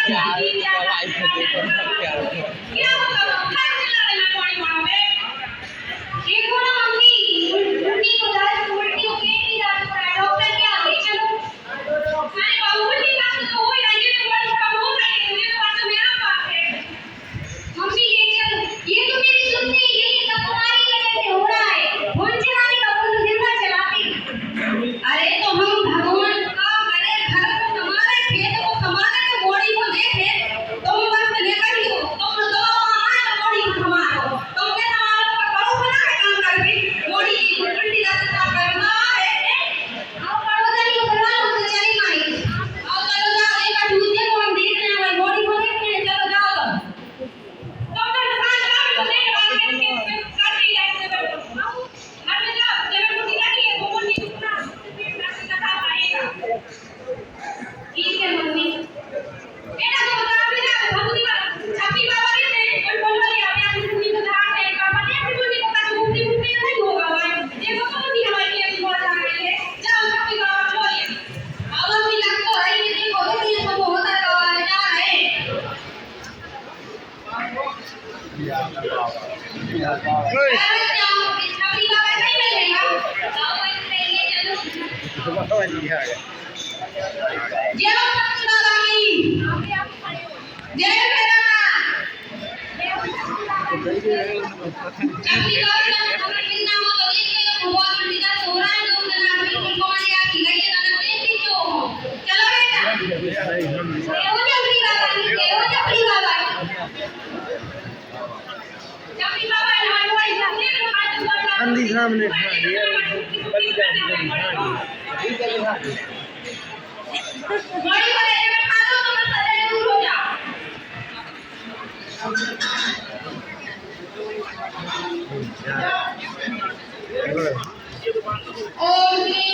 क्या बताओ खाने लाने में पानी बनावे देखो ना मम्मी उल्टी को दर्द उल्टी हो पेट में दर्द हो रहा है डॉक्टर के आगे चलो मैंने बाबू उल्टी का तो हो ही रही है तो बड़ा थोड़ा हो रहा है मुझे तो बात मेरा पास है मम्मी ले चलो ये तो मेरी सुनती है ये सब तुम्हारी वजह से हो रहा है फोन चलाने का फोन तो दिन भर चलाती अरे तो हम भगवान का करे घर को कमाने खेत को कमाने तो बॉडी को देखे तुम बस लेकर ही हो तुम दो आए तो बॉडी को कमाओ तुमने हमारा करो बना है काम करके बॉडी की उल्टी दर्द का करना है आओ पड़ोसी को बुला लो तो चली माई आओ चलो जाओ एक बार दूसरे को हम देख रहे हैं बॉडी को देख रहे हैं चलो जाओ डॉक्टर खान का तो देख रहा है कि कर रही है ऐसे बैठो आओ घर में जाओ जब मुझे लगी है वो बॉडी दुखना लगा आएगा ठीक है मम्मी बेटा तो बता मेरा भगुनी का छापी बाबा के थे और बोल रहे आप यहां से तो धार है पापा ने अपनी बोली को काट घूमती घूमती नहीं होगा भाई देखो तो भी हमारी ये बहुत आ रही है जाओ छापी बाबा बोलिए अब हम भी लगतो है ये देखो तो ये सब होता जा रहा है छापी बाबा नहीं मिलेगा आओ इसलिए चलो जय सच्चिदानंद की जय भैरवा चपली गौर का हमें कितना हो तो देख लो भगवान उल्टा सो रहा है लोग जना भी को मारे आ की गई तना देखी जो चलो बेटा वो चपली बाबा हलवाई जाते अंधी सामने बड़ी वाले में खा लो तो मत दूर हो जा ओम